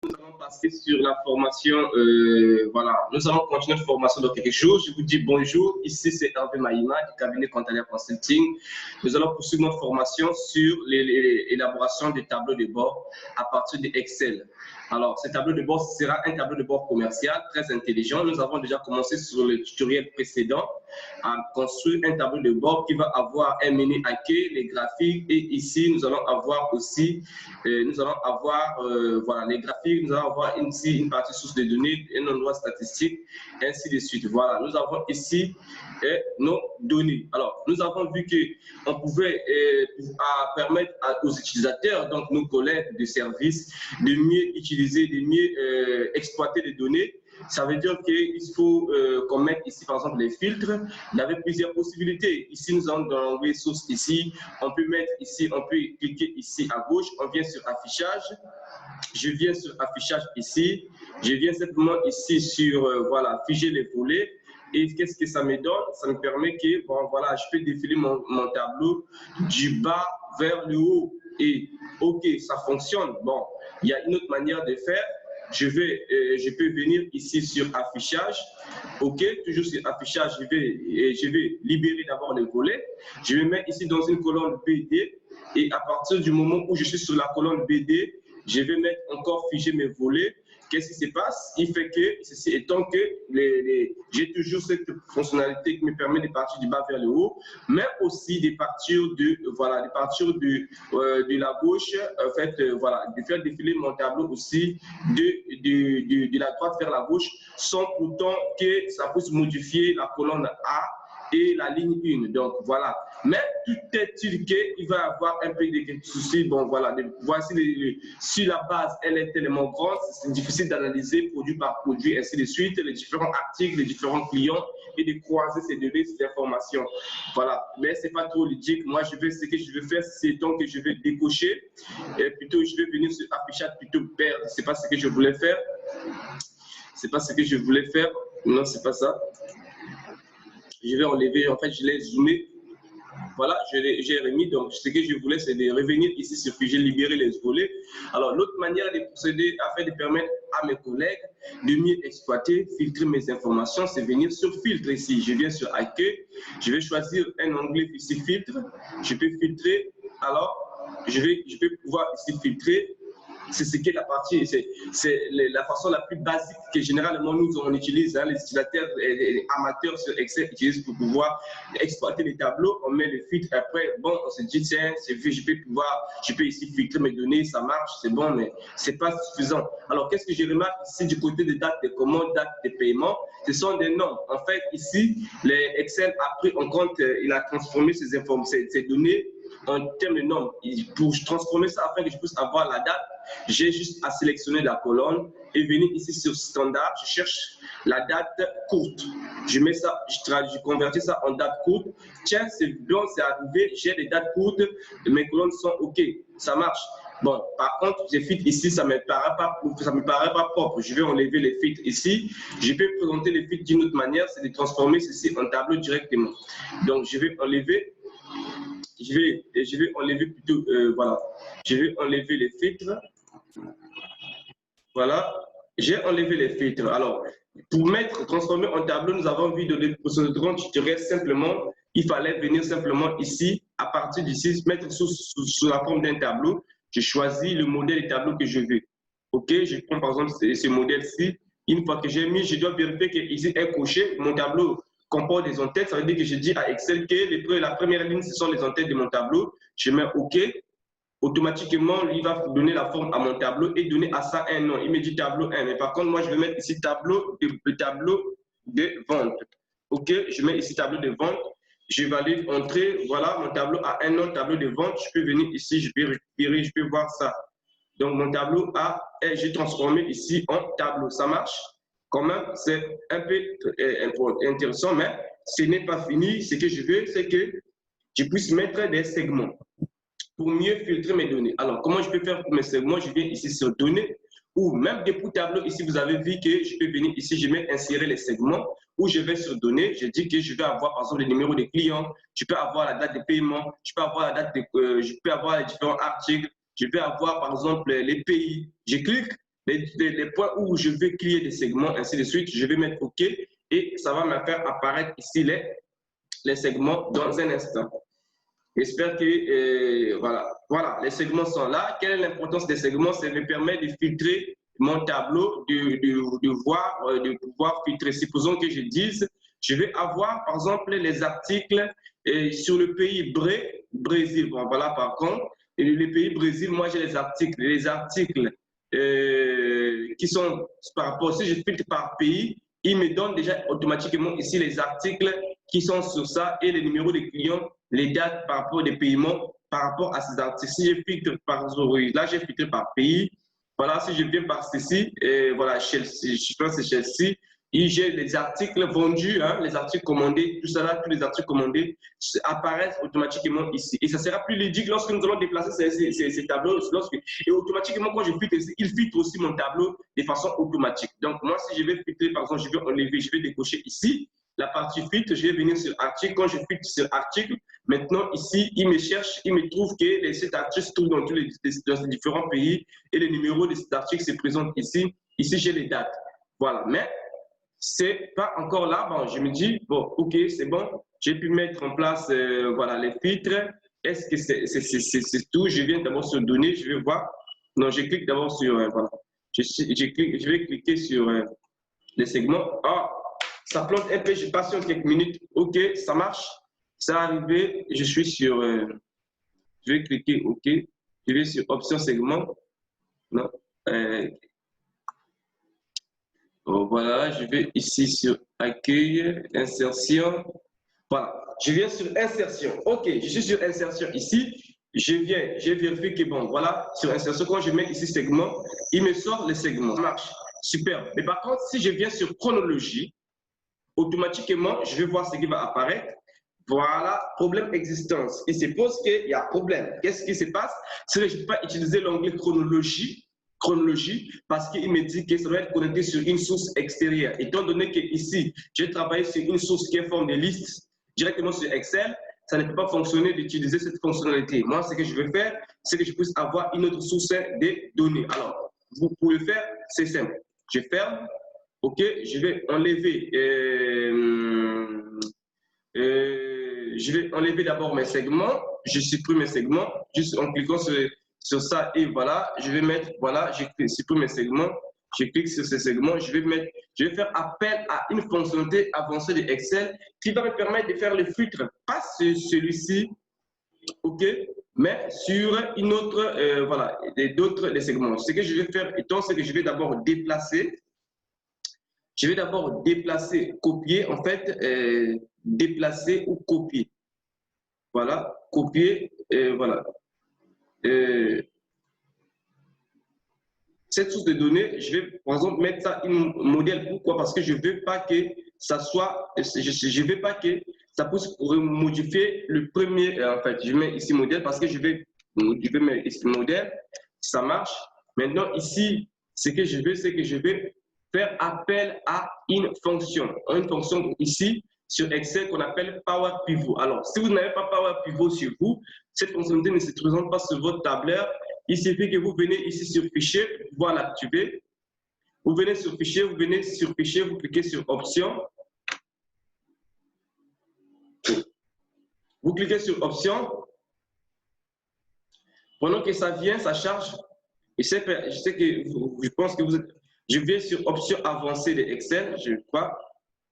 nous allons passer sur la formation. Voilà, nous allons continuer notre formation dans quelques jours. Je vous dis bonjour. Ici, c'est Hervé Maïma du cabinet Contalia Consulting. Nous allons poursuivre notre formation sur l'élaboration des tableaux de bord à partir de Excel. Alors, ce tableau de bord sera un tableau de bord commercial très intelligent. Nous avons déjà commencé sur le tutoriel précédent à construire un tableau de bord qui va avoir un menu accueil, les graphiques, et ici, nous allons avoir aussi, voilà, les graphiques, nous allons avoir ici une partie source de données, un endroit statistique, ainsi de suite. Voilà, nous avons ici nos données. Alors, nous avons vu qu'on pouvait permettre aux utilisateurs, donc nos collègues de service, de mieux utiliser, de mieux exploiter les données. Ça veut dire qu'il faut qu'on mette ici, par exemple, les filtres. Il y avait plusieurs possibilités. Ici, nous allons dans l'onglet source ici. On peut mettre ici, on peut cliquer ici à gauche. On vient sur affichage. Je viens sur affichage ici. Je viens simplement ici sur, voilà, figer les volets. Et qu'est-ce que ça me donne? Ça me permet que, bon, voilà, je peux défiler mon tableau du bas vers le haut. Et, OK, ça fonctionne. Bon, il y a une autre manière de faire. Je peux venir ici sur affichage. OK, toujours sur affichage, je vais libérer d'abord les volets. Je vais mettre ici dans une colonne BD. Et à partir du moment où je suis sur la colonne BD, je vais mettre encore figer mes volets. Qu'est-ce qui se passe? Il fait que, ceci étant que j'ai toujours cette fonctionnalité qui me permet de partir du bas vers le haut, mais aussi de partir de la gauche, en fait, voilà, de faire défiler mon tableau aussi de la droite vers la gauche, sans pourtant que ça puisse modifier la colonne A et la ligne 1. Donc, voilà. Mais tout est-il qu'il va y avoir un peu de soucis. Bon, voilà. Voici si la base, elle est tellement grande, c'est difficile d'analyser produit par produit, ainsi de suite, les différents articles, les différents clients et de croiser ces données, ces informations. Voilà. Mais ce n'est pas trop ludique. Moi, ce que je vais faire, c'est donc que je vais décocher. Et plutôt, je vais venir sur affichage, plutôt perdre. Ce n'est pas ce que je voulais faire. C'est pas ce que je voulais faire. Non, c'est pas ça. Je vais enlever, en fait, je l'ai zoomé. Voilà, j'ai remis. Donc, ce que je voulais, c'est de revenir ici sur fichier, libérer les volets. Alors, l'autre manière de procéder afin de permettre à mes collègues de mieux exploiter, filtrer mes informations, c'est venir sur filtre ici. Je viens sur accueil. Je vais choisir un onglet ici, filtre. Je peux filtrer. Alors, je peux pouvoir ici filtrer. C'est ce qui est la partie, c'est la façon la plus basique que généralement nous on utilise, hein, les utilisateurs les amateurs sur Excel utilisent pour pouvoir exploiter les tableaux. On met le filtre après, bon, on se dit tiens, je peux ici filtrer mes données, ça marche, c'est bon, mais c'est pas suffisant. Alors qu'est-ce que je remarque ici du côté des dates de commande, dates de paiement, ce sont des noms. En fait, ici, les Excel a pris en compte, il a transformé ces données en termes de nombres. Pour transformer ça afin que je puisse avoir la date, j'ai juste à sélectionner la colonne et venir ici sur standard. Je cherche la date courte. Je mets ça, je convertis ça en date courte. Tiens, c'est bon, c'est arrivé, j'ai des dates courtes, mes colonnes sont OK, ça marche. Bon, par contre, les filtres ici, ça ne me paraît pas propre. Je vais enlever les filtres ici. Je peux présenter les filtres d'une autre manière, c'est de transformer ceci en tableau directement. Donc, je vais enlever. Je vais enlever plutôt, voilà, je vais enlever les filtres. Voilà, j'ai enlevé les filtres. Alors, pour transformer en tableau, nous avons vu dans le procédure tutoriel simplement, il fallait venir simplement ici, à partir d'ici, mettre sous la forme d'un tableau. Je choisis le modèle de tableau que je veux. OK, je prends par exemple ce modèle-ci. Une fois que j'ai mis, je dois vérifier qu'ici est coché, mon tableau comporte des en-têtes. Ça veut dire que je dis à Excel que la première ligne, ce sont les en-têtes de mon tableau. Je mets OK. Automatiquement, il va donner la forme à mon tableau et donner à ça un nom. Il me dit tableau 1. Mais par contre, moi, je vais mettre ici le tableau de vente. OK, je mets ici tableau de vente. Je valide entrer. Voilà, mon tableau a un nom, tableau de vente. Je peux venir ici, je peux récupérer, je peux voir ça. Donc, mon tableau j'ai transformé ici en tableau. Ça marche? Quand même, c'est un peu intéressant, mais ce n'est pas fini. Ce que je veux, c'est que je puisse mettre des segments pour mieux filtrer mes données. Alors, comment je peux faire pour mes segments? Je viens ici sur données, ou même depuis tableau, ici, vous avez vu que je peux venir ici, je vais insérer les segments, où je vais sur données, je dis que je vais avoir, par exemple, les numéros des clients, je peux avoir la date de paiement, je peux avoir je peux avoir les différents articles, je peux avoir, par exemple, les pays. Je clique, les points où je veux créer des segments, ainsi de suite. Je vais mettre OK et ça va me faire apparaître ici les segments dans un instant. J'espère que, voilà, les segments sont là. Quelle est l'importance des segments? Ça me permet de filtrer mon tableau, de pouvoir filtrer. Supposons que je dise, je vais avoir, par exemple, les articles sur le pays Brésil. Bon, voilà, par contre, et le pays Brésil, moi, j'ai les articles qui sont par rapport, si je filtre par pays, il me donne déjà automatiquement ici les articles qui sont sur ça et les numéros des clients, les dates par rapport des paiements par rapport à ces articles. Si je filtre par là, j'ai filtré par pays. Voilà, si je viens par ceci, voilà, Chelsea, je pense que c'est Chelsea, et j'ai les articles vendus, hein, les articles commandés, tout ça là, tous les articles commandés apparaissent automatiquement ici. Et ça sera plus ludique lorsque nous allons déplacer ces tableaux. Et automatiquement, quand je filtre ici, il filtre aussi mon tableau de façon automatique. Donc, moi, si je vais filtrer, par exemple, je vais enlever, je vais décocher ici la partie filtre, je vais venir sur article. Quand je filtre sur article, maintenant ici, il me cherche, il me trouve que cet article se trouve dans tous les différents pays et les numéros de cet article se présentent ici. Ici, j'ai les dates. Voilà. Mais c'est pas encore là. Bon, je me dis, bon, OK, c'est bon. J'ai pu mettre en place voilà, les filtres. Est-ce que c'est tout? Je viens d'abord sur données, je vais voir. Non, je clique d'abord sur, voilà. Je vais cliquer sur les segments. Ah, ça plante un peu, je passe sur quelques minutes. OK, ça marche. C'est arrivé. Je suis sur. Je vais cliquer OK. Je vais sur option segment. Non. Voilà, je vais ici sur accueil, insertion. Voilà, je viens sur insertion. OK, je suis sur insertion ici. Je vérifie que bon, voilà, sur insertion, quand je mets ici segment, il me sort les segments. Ça marche. Super. Mais par contre, si je viens sur chronologie, automatiquement, je vais voir ce qui va apparaître. Voilà, problème existence. Il se pose qu'il y a problème. Qu'est-ce qui se passe? C'est que je ne peux pas utiliser l'onglet chronologie parce qu'il me dit que ça doit être connecté sur une source extérieure. Étant donné que ici, j'ai travaillé sur une source qui est forme de liste directement sur Excel, ça ne peut pas fonctionner d'utiliser cette fonctionnalité. Moi, ce que je veux faire, c'est que je puisse avoir une autre source de données. Alors, vous pouvez faire, c'est simple. Je ferme. OK, je vais enlever. Je vais enlever d'abord mes segments. Je supprime mes segments juste en cliquant sur ça et voilà. Je vais mettre, voilà, je supprime mes segments. Je clique sur ces segments. Je vais faire appel à une fonctionnalité avancée de Excel qui va me permettre de faire le filtre, pas celui-ci, OK, mais sur une autre, voilà, d'autres segments. Ce que je vais faire étant, c'est que je vais d'abord déplacer. Je vais d'abord déplacer, copier, en fait, déplacer ou copier. Voilà, copier, voilà. Cette source de données, je vais, par exemple, mettre ça un modèle. Pourquoi? Parce que je ne veux pas que ça soit, je veux pas que ça puisse modifier le premier, en fait, je mets ici modèle parce que je vais mettre ici modèle, ça marche. Maintenant, ici, ce que je veux, c'est que je vais faire appel à une fonction ici sur Excel qu'on appelle Power Pivot. Alors, si vous n'avez pas Power Pivot sur vous, cette fonctionnalité ne se présente pas sur votre tableur. Il suffit que vous venez ici sur Fichier pour pouvoir l'activer. Vous venez sur Fichier, vous cliquez sur Options. Vous cliquez sur Options. Pendant que ça vient, ça charge. Je pense que vous êtes. Je vais sur Options avancées de Excel, je crois.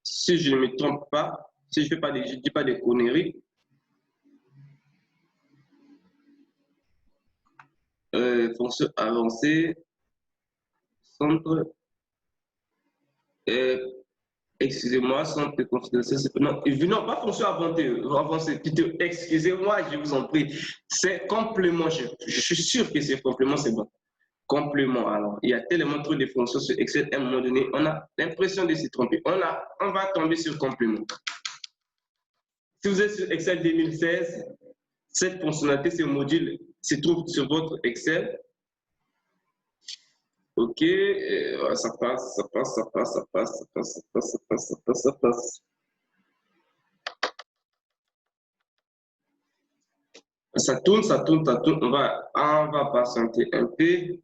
Si je ne me trompe pas, si je ne dis pas des conneries. Fonction avancée, centre. Excusez-moi, centre de confidentialité. Non, pas fonction avancée, plutôt, excusez-moi, je vous en prie. C'est complément. Je suis sûr que c'est complément, c'est bon. Complément. Alors, il y a tellement trop de fonctions sur Excel, à un moment donné, on a l'impression de se tromper. On va tomber sur complément. Si vous êtes sur Excel 2016, cette fonctionnalité, ce module se trouve sur votre Excel. OK, ça passe. Ça tourne. On va patienter un peu.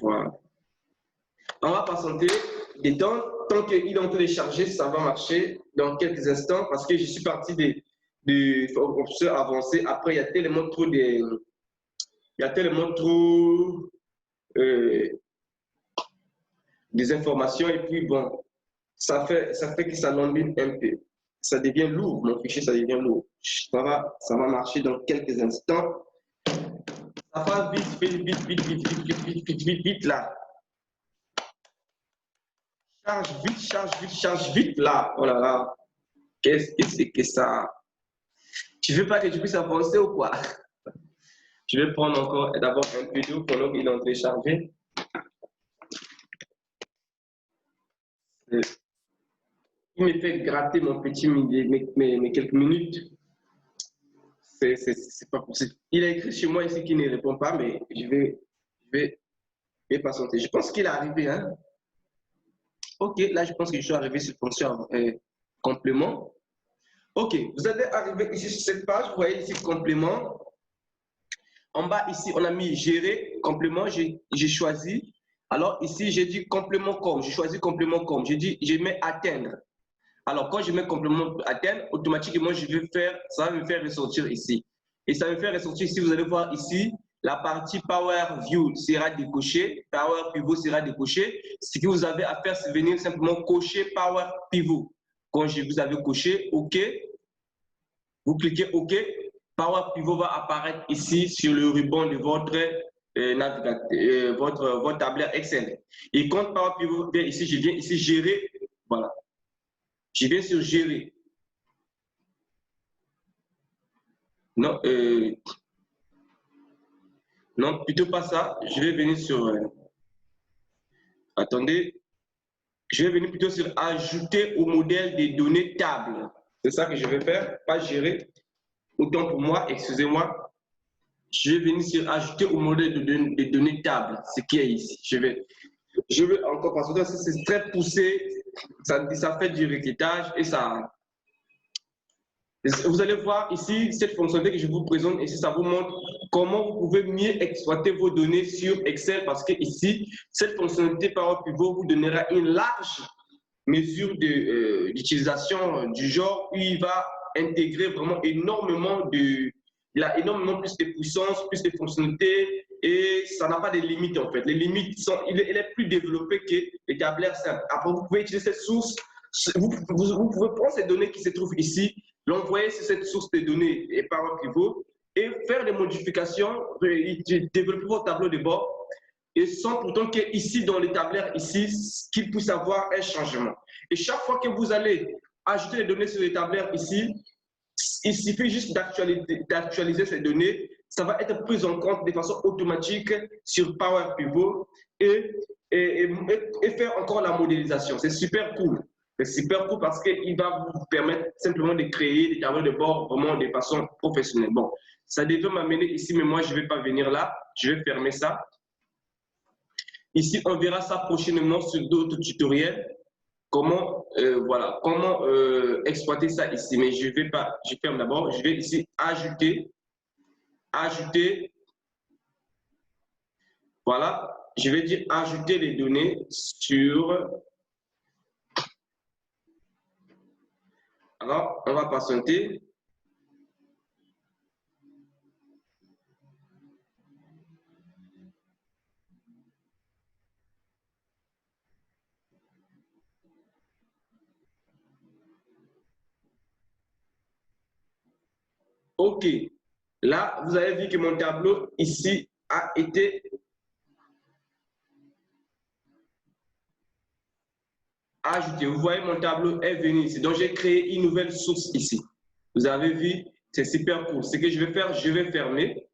Voilà. On va patienter des temps. Tant qu'il est en train de charger, ça va marcher dans quelques instants parce que je suis parti de options avancées. Après, il y a tellement trop des informations et puis bon, ça fait que ça l'embête un peu. Ça devient lourd, mon fichier, ça devient lourd. Ça va marcher dans quelques instants. Ça va vite là. Charge vite là. Oh là là. Qu'est-ce que c'est que ça? Tu veux pas que je puisse avancer ou quoi? Je vais prendre encore d'abord un peu d'eau pendant qu'il est en train de charger. Il me fait gratter mon petit mes quelques minutes. C'est pas possible. Il a écrit chez moi ici qu'il ne répond pas, mais je vais patienter. Je pense qu'il est arrivé. Hein? Ok, là, je pense que je suis arrivé sur fonction complément. Ok, vous allez arriver ici sur cette page. Vous voyez ici complément. En bas, ici, on a mis gérer, complément. J'ai choisi. Alors, ici, j'ai dit complément comme. J'ai choisi complément comme. J'ai dit, je mets atteindre. Alors, quand je mets complément atteindre, automatiquement, ça va me faire ressortir ici. Et ça va me faire ressortir ici, vous allez voir ici, la partie Power View sera décochée, Power Pivot sera décoché. Ce que vous avez à faire, c'est venir simplement cocher Power Pivot. Quand vous avez coché OK, vous cliquez OK, Power Pivot va apparaître ici sur le ruban de votre tableur Excel. Et quand Power Pivot vient ici, je viens ici gérer, voilà. Je viens sur gérer. Non, non, plutôt pas ça. Je vais venir sur... attendez. Je vais venir plutôt sur ajouter au modèle des données tables. C'est ça que je vais faire, pas gérer. Autant pour moi, excusez-moi. Je vais venir sur ajouter au modèle des données tables, ce qui est ici. Je vais encore parce que c'est très poussé. Ça fait du requêtage et ça... Vous allez voir ici, cette fonctionnalité que je vous présente, ici, ça vous montre comment vous pouvez mieux exploiter vos données sur Excel parce que ici, cette fonctionnalité Power Pivot vous donnera une large mesure d'utilisation du genre où il va intégrer vraiment énormément il a énormément plus de puissance, plus de fonctionnalités et ça n'a pas de limites en fait. Les limites il est plus développé que les tableurs simples. Après, vous pouvez utiliser cette source, vous pouvez prendre ces données qui se trouvent ici, l'envoyer sur cette source de données et Power Pivot et faire des modifications, développer votre tableau de bord et sans pourtant qu'ici, dans les tableurs, ici, qu'il puisse avoir un changement. Et chaque fois que vous allez ajouter les données sur les tableurs ici, il suffit juste d'actualiser ces données. Ça va être pris en compte de façon automatique sur Power Pivot et faire encore la modélisation. C'est super cool. C'est super cool parce qu'il va vous permettre simplement de créer des tableaux de bord vraiment de façon professionnelle. Bon, ça devait m'amener ici, mais moi, je ne vais pas venir là. Je vais fermer ça. Ici, on verra ça prochainement sur d'autres tutoriels. Comment, voilà, comment exploiter ça ici. Mais je vais pas, je ferme d'abord. Je vais ici ajouter. Voilà, je vais dire ajouter les données sur. Alors, on va patienter. OK. Là, vous avez vu que mon tableau ici a été ajouté. Vous voyez, mon tableau est venu ici. Donc, j'ai créé une nouvelle source ici. Vous avez vu, c'est super cool. Ce que je vais faire, je vais fermer.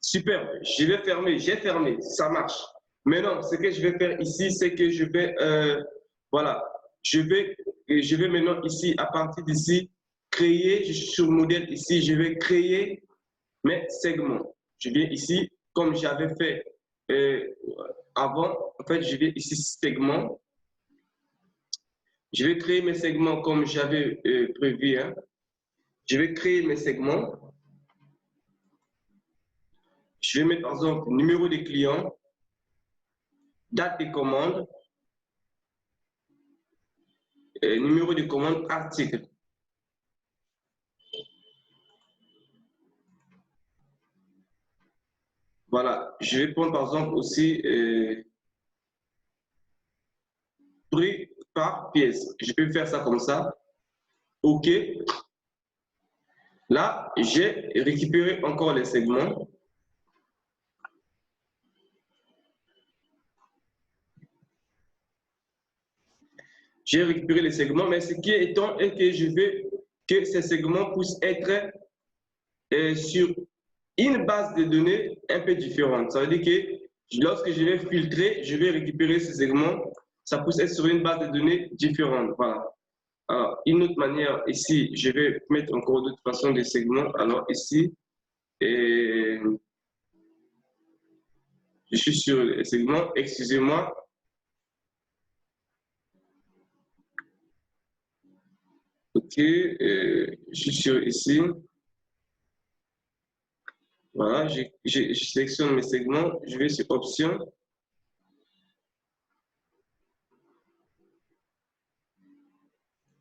Super, je vais fermer. J'ai fermé, ça marche. Maintenant, ce que je vais faire ici, c'est que je vais, voilà, je vais maintenant ici, à partir d'ici, créer, je suis sur le modèle ici, je vais créer mes segments. Je viens ici, comme j'avais fait avant, en fait, je vais ici, segment. Je vais créer mes segments comme j'avais prévu. Hein. Je vais créer mes segments. Je vais mettre par exemple numéro des clients, date des commandes, et numéro de commande, article. Voilà, je vais prendre par exemple aussi prix par pièce. Je peux faire ça comme ça. OK. Là, j'ai récupéré encore les segments. J'ai récupéré les segments, mais ce qui est étant est que je veux que ces segments puissent être sur une base de données un peu différente. Ça veut dire que lorsque je vais filtrer, je vais récupérer ces segments, ça puisse être sur une base de données différente. Voilà. Alors, une autre manière, ici, je vais mettre encore d'autres façons de segments. Alors, ici, et je suis sur les segments, excusez-moi. OK, je suis sur ici. Voilà, je sélectionne mes segments, je vais sur Options.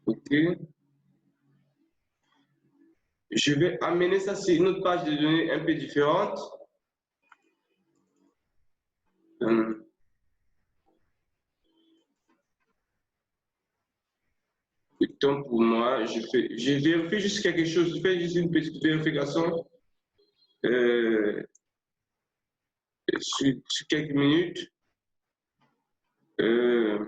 OK. Je vais amener ça sur une autre page de données un peu différente. Le temps pour moi, je vérifie juste quelque chose, je fais juste une petite vérification sur quelques minutes. Je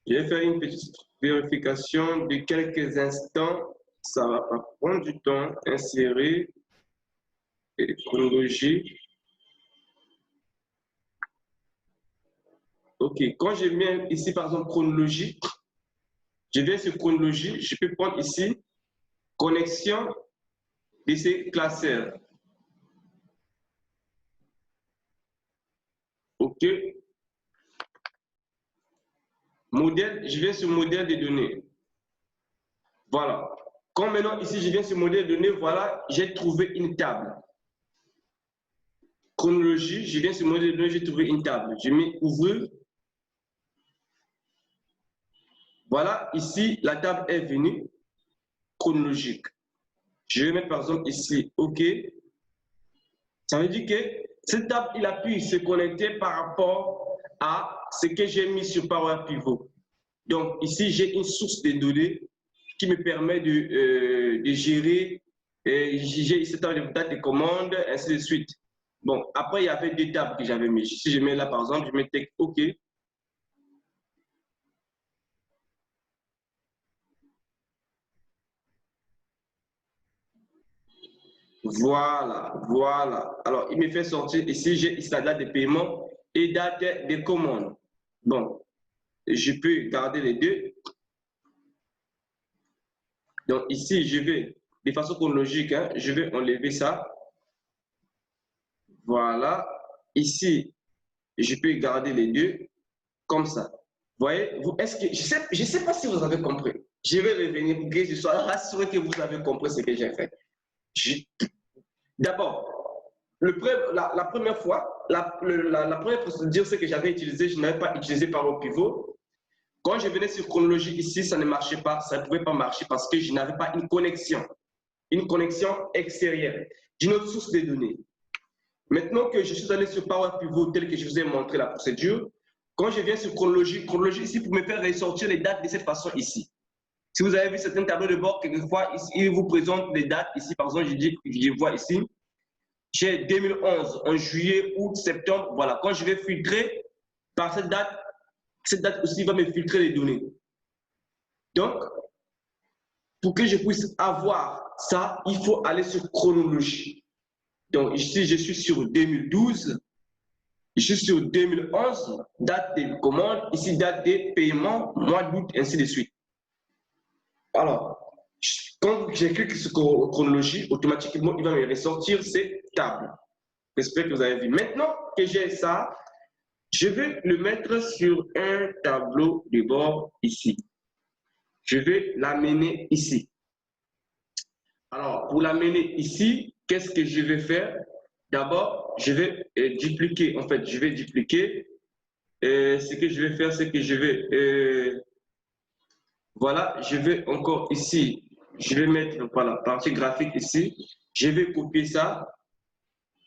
vais faire une petite vérification de quelques instants. Ça va pas prendre du temps. Insérer et chronologie. OK. Quand je viens ici, par exemple, chronologie, je viens sur chronologie, je peux prendre ici connexion de ces classeurs. OK. Modèle, je viens sur modèle des données. Voilà. Comme maintenant, ici, je viens sur modèle de données, voilà, j'ai trouvé une table. Chronologie, je viens sur modèle de données, j'ai trouvé une table. Je mets ouvrir. Voilà, ici, la table est venue chronologique. Je vais mettre par exemple ici, OK. Ça veut dire que cette table, il a pu se connecter par rapport à ce que j'ai mis sur Power Pivot. Donc, ici, j'ai une source de données qui me permet de gérer, j'ai cette date de commande, ainsi de suite. Bon, après, il y avait deux tables que j'avais mis. Si je mets là, par exemple, je mets texte OK. Voilà, voilà. Alors, il me fait sortir ici, j'ai ici la date de paiement et date de commande. Bon, je peux garder les deux. Donc, ici, je vais, de façon chronologique, hein, je vais enlever ça. Voilà. Ici, je peux garder les deux comme ça. Vous voyez, est-ce que, je sais pas si vous avez compris. Je vais revenir pour que je sois rassuré que vous avez compris ce que j'ai fait. D'abord, la première fois, la première procédure, c'est que j'avais utilisé, je n'avais pas utilisé Power Pivot. Quand je venais sur chronologie ici, ça ne marchait pas, ça ne pouvait pas marcher parce que je n'avais pas une connexion extérieure d'une autre source de données. Maintenant que je suis allé sur Power Pivot tel que je vous ai montré la procédure, quand je viens sur chronologie ici pour me faire ressortir les dates de cette façon ici. Si vous avez vu certains tableaux de bord, quelquefois, il vous présente les dates ici. Par exemple, je vois ici, j'ai 2011, en juillet, août, septembre. Voilà, quand je vais filtrer par cette date aussi va me filtrer les données. Donc, pour que je puisse avoir ça, il faut aller sur chronologie. Donc, ici, je suis sur 2012. Je suis sur 2011, date de commande, ici, date de paiement, mois d'août, ainsi de suite. Alors, quand je clique sur chronologie, automatiquement, il va me ressortir ces tables. J'espère que vous avez vu. Maintenant que j'ai ça, je vais le mettre sur un tableau de bord ici. Je vais l'amener ici. Alors, pour l'amener ici, qu'est-ce que je vais faire? D'abord, je vais dupliquer. En fait, je vais dupliquer. Ce que je vais faire, c'est que je vais, voilà, je vais encore ici, je vais mettre voilà, la partie graphique ici. Je vais copier ça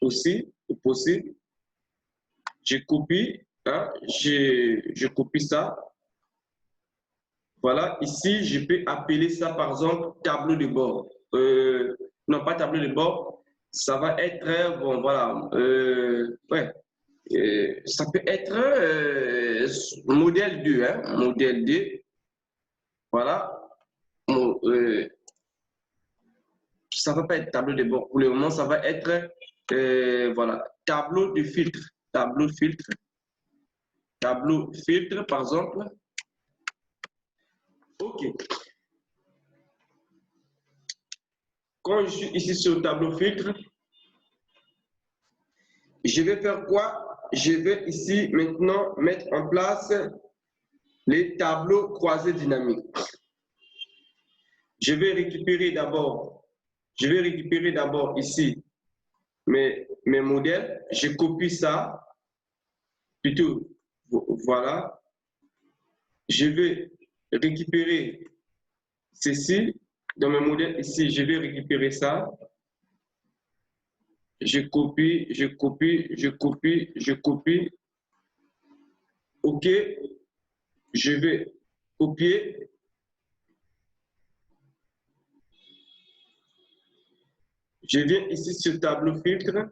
aussi, au possible. Je copie, hein, je copie ça. Voilà, ici, je peux appeler ça, par exemple, tableau de bord. Non, pas tableau de bord, ça va être, bon, voilà, ouais, ça peut être modèle 2, hein, modèle 2, voilà. Bon, ça ne va pas être tableau de bord. Pour le moment, ça va être, voilà, tableau filtre, par exemple. OK. Quand je suis ici sur le tableau filtre, je vais faire quoi? Je vais ici maintenant mettre en place les tableaux croisés dynamiques. Je vais récupérer d'abord ici mes modèles. Je copie ça, plutôt, voilà. Je vais récupérer ceci dans mes modèles ici. Je vais récupérer ça. Je copie, je copie, je copie, je copie. OK. Je vais copier. Je viens ici sur tableau filtre.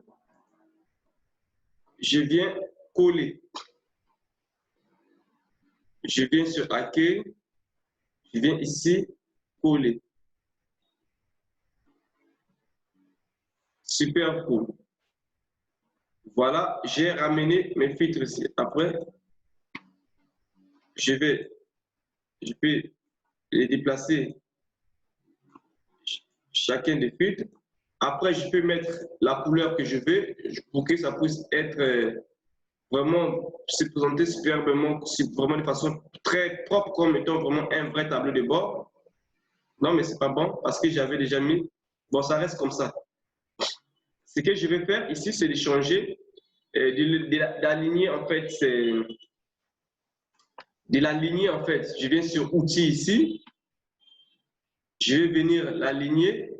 Je viens coller. Je viens sur accueil. Je viens ici coller. Super cool. Voilà, j'ai ramené mes filtres ici. Après, je peux les déplacer chacun des filtres. Après, je peux mettre la couleur que je veux pour que ça puisse être vraiment se présenter superbement, vraiment de façon très propre, comme étant vraiment un vrai tableau de bord. Non, mais c'est pas bon parce que j'avais déjà mis. Bon, ça reste comme ça. Ce que je vais faire ici, c'est de changer, d'aligner en fait, de l'aligner en fait. Je viens sur outils ici. Je vais venir l'aligner.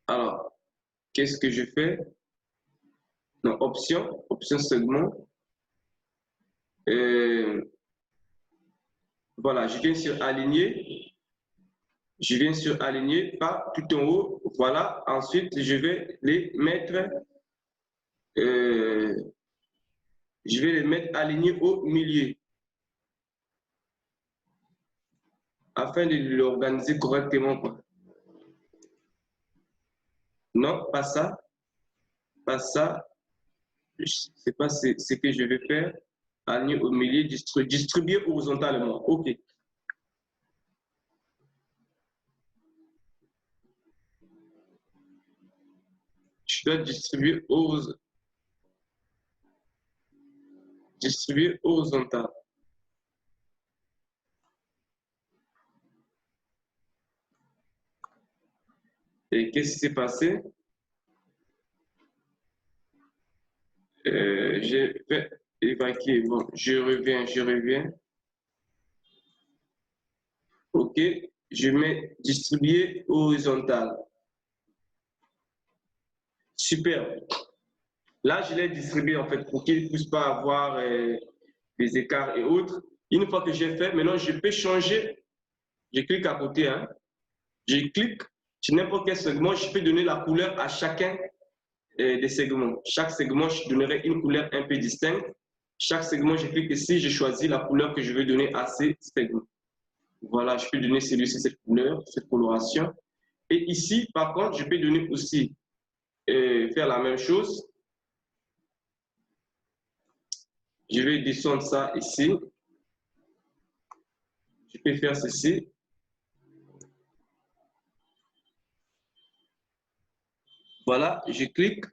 Alors, qu'est-ce que je fais? Non, option segment. Voilà, je viens sur aligner. Je viens sur aligner, pas tout en haut. Voilà, ensuite, je vais les mettre, alignés au milieu afin de l'organiser correctement. Non, pas ça, pas ça. Je ne sais pas ce que je vais faire. Aligner au milieu, distribuer horizontalement. OK. Je dois distribuer horizontal. Et qu'est-ce qui s'est passé? Je vais évacuer. Bon, je reviens. OK. Je mets distribuer horizontal. Super. Là, je l'ai distribué en fait pour qu'il ne puisse pas avoir des écarts et autres. Une fois que j'ai fait, maintenant je peux changer. Je clique à côté. Hein. Je clique sur n'importe quel segment. Je peux donner la couleur à chacun des segments. Chaque segment, je donnerai une couleur un peu distincte. Chaque segment, je clique ici, je choisis la couleur que je veux donner à ces segments. Voilà, je peux donner celui-ci cette couleur, cette coloration. Et ici, par contre, je peux donner aussi, faire la même chose. Je vais descendre ça ici. Je peux faire ceci. Voilà, je clique.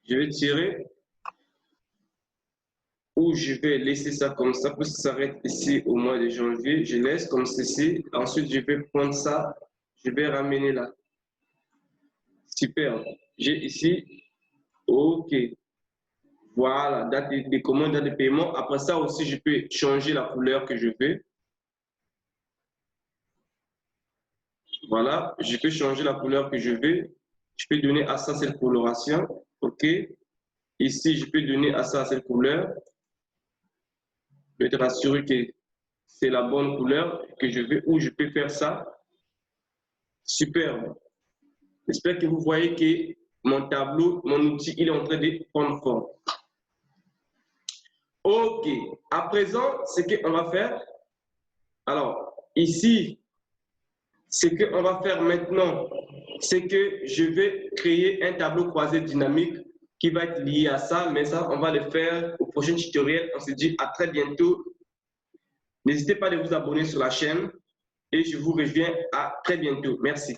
Je vais tirer. Ou je vais laisser ça comme ça, parce que ça s'arrête ici au mois de janvier. Je laisse comme ceci. Ensuite, je vais prendre ça. Je vais ramener là. Super. J'ai ici, OK. Voilà, date de commande, date de paiement. Après ça aussi, je peux changer la couleur que je veux. Voilà, je peux changer la couleur que je veux. Je peux donner à ça cette coloration. OK. Ici, je peux donner à ça cette couleur. Je vais être rassuré que c'est la bonne couleur que je veux ou je peux faire ça. Super. J'espère que vous voyez que mon tableau, mon outil, il est en train de prendre forme. OK. À présent, ce qu'on va faire, alors ici, ce qu'on va faire maintenant, c'est que je vais créer un tableau croisé dynamique qui va être lié à ça, mais ça, on va le faire au prochain tutoriel. On se dit à très bientôt. N'hésitez pas à vous abonner sur la chaîne et je vous reviens à très bientôt. Merci.